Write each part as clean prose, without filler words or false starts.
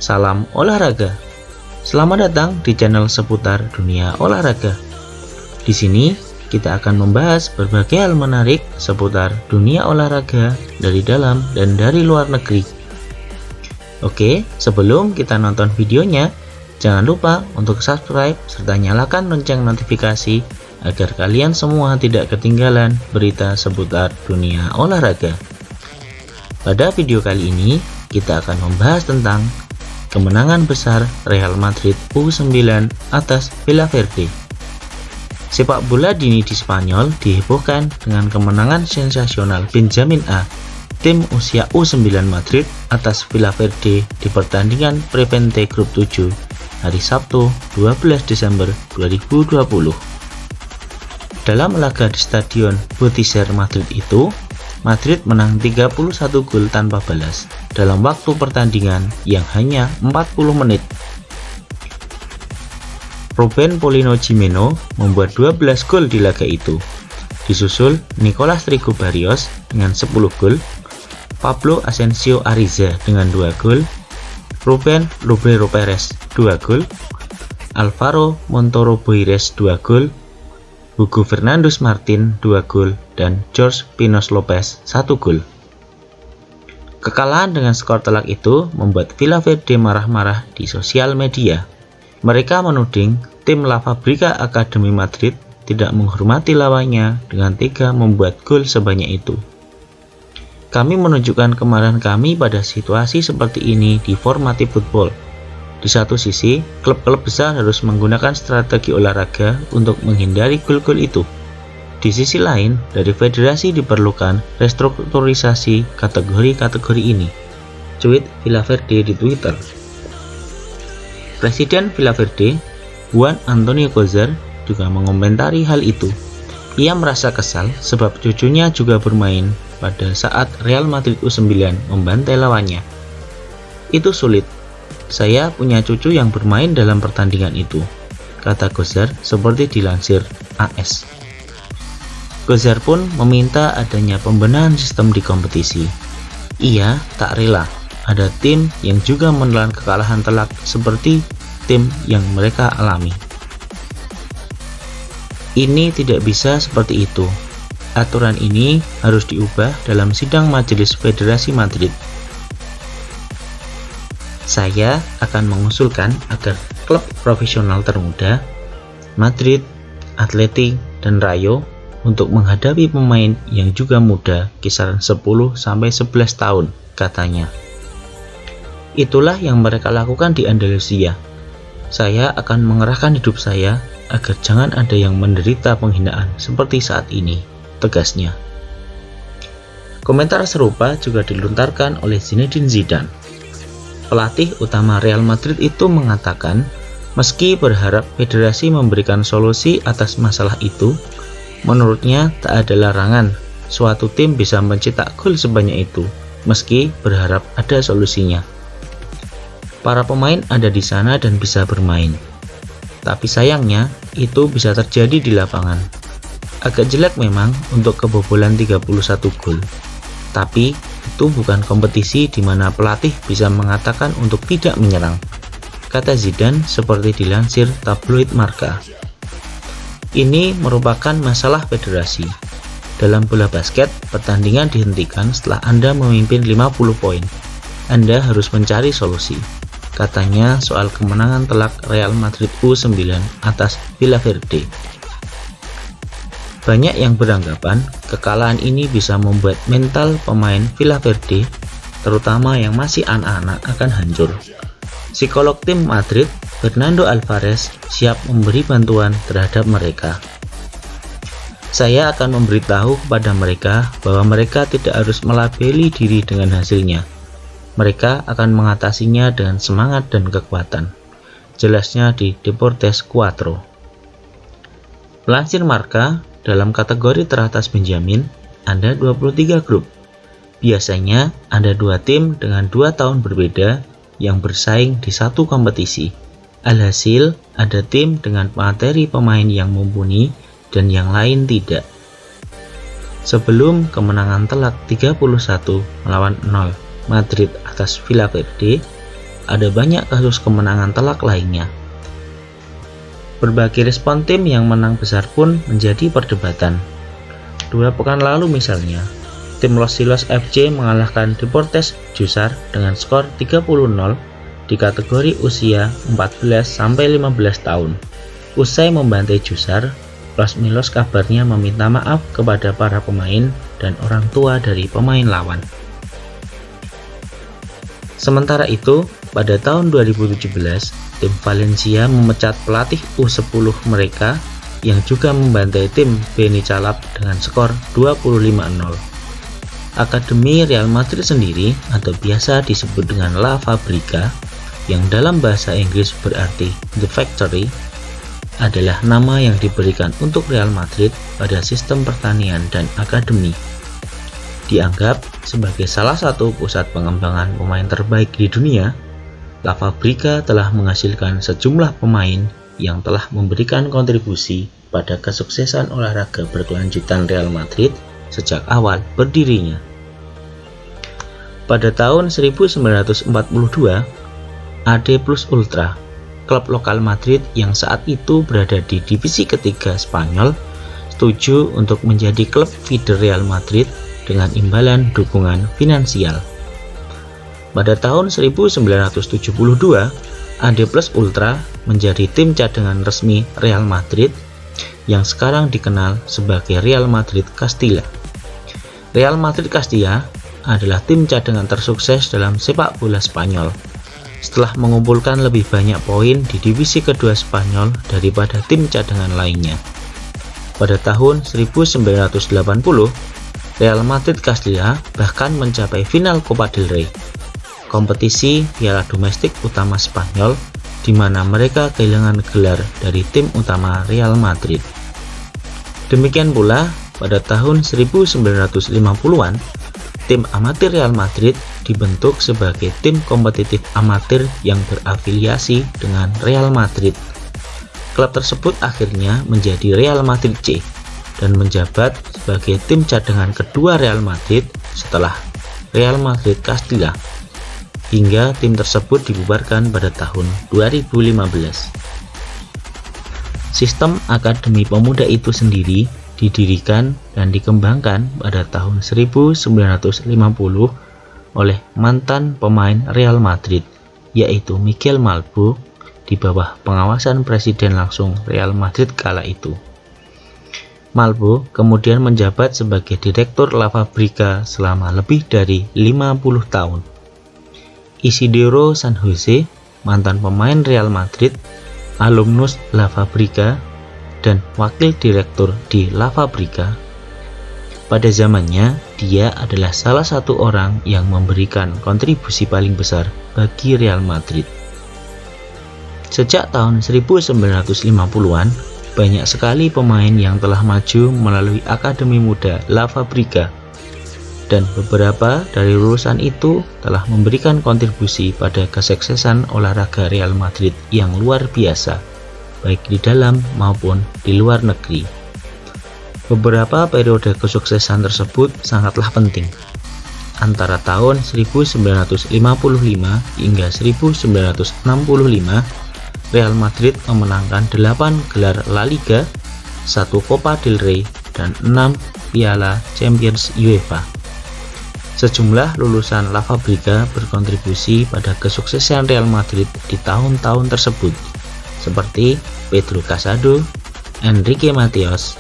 salam olahraga. Selamat datang di channel seputar dunia olahraga. Di sini kita akan membahas berbagai hal menarik seputar dunia olahraga dari dalam dan dari luar negeri. Oke, sebelum kita nonton videonya, jangan lupa untuk subscribe serta nyalakan lonceng notifikasi agar kalian semua tidak ketinggalan berita seputar dunia olahraga. Pada video kali ini, kita akan membahas tentang kemenangan besar Real Madrid U9 atas Villaverde. Sepak bola dini di Spanyol dihebohkan dengan kemenangan sensasional Benjamin A, tim usia U9 Madrid atas Villaverde di pertandingan Prevente Grup 7 hari Sabtu 12 Desember 2020. Dalam laga di Stadion Botticer Madrid itu, Madrid menang 31 gol tanpa balas dalam waktu pertandingan yang hanya 40 menit. Ruben Paulino Gimeno membuat 12 gol di laga itu. Disusul Nicolas Rigo Barrios dengan 10 gol, Pablo Asensio Ariza dengan 2 gol, Ruben Lobero Perez 2 gol, Alvaro Montoro Boires 2 gol, Hugo Fernandes Martin 2 gol, dan George Pinos Lopez 1 gol. Kekalahan dengan skor telak itu membuat Villaverde marah-marah di sosial media. Mereka menuding tim La Fabrica Academy Madrid tidak menghormati lawannya dengan tega membuat gol sebanyak itu. Kami menunjukkan kemarahan kami pada situasi seperti ini di formati football. Di satu sisi, klub-klub besar harus menggunakan strategi olahraga untuk menghindari gol-gol itu. Di sisi lain, dari federasi diperlukan restrukturisasi kategori-kategori ini. Tweet Villaverde di Twitter. Presiden Villaverde, Juan Antonio Cosar, juga mengomentari hal itu. Ia merasa kesal sebab cucunya juga bermain pada saat Real Madrid U9 membantai lawannya. Itu sulit. Saya punya cucu yang bermain dalam pertandingan itu, kata Cosar seperti dilansir AS. Cosar pun meminta adanya pembenahan sistem di kompetisi. Ia tak rela ada tim yang juga menelan kekalahan telak seperti tim yang mereka alami. Ini tidak bisa seperti itu. Aturan ini harus diubah dalam sidang Majelis Federasi Madrid. Saya akan mengusulkan agar klub profesional termuda, Madrid, Athletic, dan Rayo untuk menghadapi pemain yang juga muda kisaran 10-11 tahun, katanya. Itulah yang mereka lakukan di Andalusia. Saya akan mengerahkan hidup saya agar jangan ada yang menderita penghinaan seperti saat ini, tegasnya. Komentar serupa juga dilontarkan oleh Zinedine Zidane. Pelatih utama Real Madrid itu mengatakan, meski berharap federasi memberikan solusi atas masalah itu, menurutnya tak ada larangan suatu tim bisa mencetak gol sebanyak itu, meski berharap ada solusinya. Para pemain ada di sana dan bisa bermain. Tapi sayangnya, itu bisa terjadi di lapangan. Agak jelek memang untuk kebobolan 31 gol. Tapi itu bukan kompetisi di mana pelatih bisa mengatakan untuk tidak menyerang, kata Zidane seperti dilansir tabloid Marca. Ini merupakan masalah federasi. Dalam bola basket, pertandingan dihentikan setelah Anda memimpin 50 poin. Anda harus mencari solusi, katanya soal kemenangan telak Real Madrid U9 atas Villaverde. Banyak yang beranggapan kekalahan ini bisa membuat mental pemain Villaverde, terutama yang masih anak-anak, akan hancur. Psikolog tim Madrid, Fernando Alvarez, siap memberi bantuan terhadap mereka. Saya akan memberitahu kepada mereka bahwa mereka tidak harus melabeli diri dengan hasilnya. Mereka akan mengatasinya dengan semangat dan kekuatan, jelasnya di Deportes 4. Melansir Marca, dalam kategori teratas Benjamin, ada 23 grup. Biasanya ada 2 tim dengan 2 tahun berbeda yang bersaing di satu kompetisi. Alhasil, ada tim dengan materi pemain yang mumpuni dan yang lain tidak. Sebelum kemenangan telak 31 melawan 0 Madrid atas Villaverde, ada banyak kasus kemenangan telak lainnya. Berbagai respon tim yang menang besar pun menjadi perdebatan. 2 pekan lalu misalnya, tim Los Silos FC mengalahkan Deportes Jusar dengan skor 30-0 di kategori usia 14-15 tahun. Usai membantai Jusar, Los Milos kabarnya meminta maaf kepada para pemain dan orang tua dari pemain lawan. Sementara itu, pada tahun 2017, tim Valencia memecat pelatih U10 mereka yang juga membantai tim Benicalap dengan skor 25-0. Akademi Real Madrid sendiri, atau biasa disebut dengan La Fabrica, yang dalam bahasa Inggris berarti The Factory, adalah nama yang diberikan untuk Real Madrid pada sistem pertanian dan akademi. Dianggap sebagai salah satu pusat pengembangan pemain terbaik di dunia, La Fabrica telah menghasilkan sejumlah pemain yang telah memberikan kontribusi pada kesuksesan olahraga berkelanjutan Real Madrid sejak awal berdirinya. Pada tahun 1942, AD Plus Ultra, klub lokal Madrid yang saat itu berada di divisi ketiga Spanyol, setuju untuk menjadi klub feeder Real Madrid dengan imbalan dukungan finansial. Pada tahun 1972, AD Plus Ultra menjadi tim cadangan resmi Real Madrid yang sekarang dikenal sebagai Real Madrid Castilla. Real Madrid Castilla adalah tim cadangan tersukses dalam sepak bola Spanyol setelah mengumpulkan lebih banyak poin di divisi kedua Spanyol daripada tim cadangan lainnya. Pada tahun 1980, Real Madrid Castilla bahkan mencapai final Copa del Rey, kompetisi piala domestik utama Spanyol, di mana mereka kehilangan gelar dari tim utama Real Madrid. Demikian pula, pada tahun 1950-an, tim amatir Real Madrid dibentuk sebagai tim kompetitif amatir yang berafiliasi dengan Real Madrid. Klub tersebut akhirnya menjadi Real Madrid C dan menjabat sebagai tim cadangan kedua Real Madrid setelah Real Madrid Castilla, hingga tim tersebut dibubarkan pada tahun 2015. Sistem akademi pemuda itu sendiri didirikan dan dikembangkan pada tahun 1950 oleh mantan pemain Real Madrid, yaitu Miguel Malbo, di bawah pengawasan presiden langsung Real Madrid kala itu. Malbo kemudian menjabat sebagai direktur La Fabrica selama lebih dari 50 tahun. Isidoro Sanjose, mantan pemain Real Madrid, alumnus La Fabrica, dan wakil direktur di La Fabrica. Pada zamannya, dia adalah salah satu orang yang memberikan kontribusi paling besar bagi Real Madrid. Sejak tahun 1950-an, banyak sekali pemain yang telah maju melalui Akademi Muda La Fabrica, dan beberapa dari lulusan itu telah memberikan kontribusi pada kesuksesan olahraga Real Madrid yang luar biasa, baik di dalam maupun di luar negeri. Beberapa periode kesuksesan tersebut sangatlah penting. Antara tahun 1955 hingga 1965, Real Madrid memenangkan 8 gelar La Liga, 1 Copa del Rey, dan 6 Piala Champions UEFA. Sejumlah lulusan La Fabrica berkontribusi pada kesuksesan Real Madrid di tahun-tahun tersebut, seperti Pedro Casado, Enrique Mateos,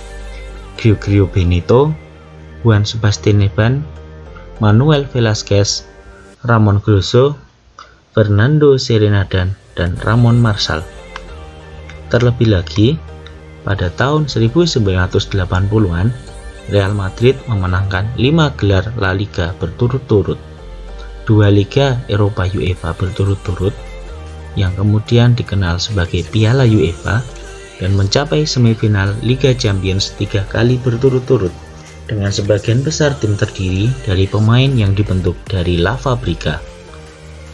Gregorio Benito, Juan Sebastián Eban, Manuel Velázquez, Ramon Grosso, Fernando Serenadan, dan Ramon Marsal. Terlebih lagi, pada tahun 1980-an, Real Madrid memenangkan 5 gelar La Liga berturut-turut, 2 Liga Eropa UEFA berturut-turut, yang kemudian dikenal sebagai Piala UEFA, dan mencapai semifinal Liga Champions 3 kali berturut-turut, dengan sebagian besar tim terdiri dari pemain yang dibentuk dari La Fabrica.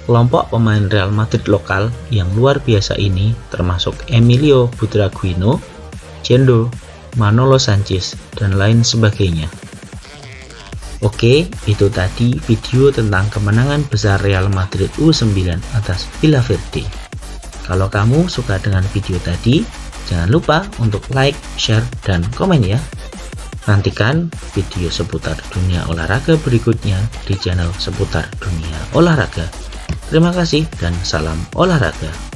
Kelompok pemain Real Madrid lokal yang luar biasa ini termasuk Emilio Butragueño, Chendo, Manolo Sanchez, dan lain sebagainya. Oke, itu tadi video tentang kemenangan besar Real Madrid U9 atas Villaverde. Kalau kamu suka dengan video tadi, jangan lupa untuk like, share, dan komen ya. Nantikan video seputar dunia olahraga berikutnya di channel seputar dunia olahraga. Terima kasih dan salam olahraga.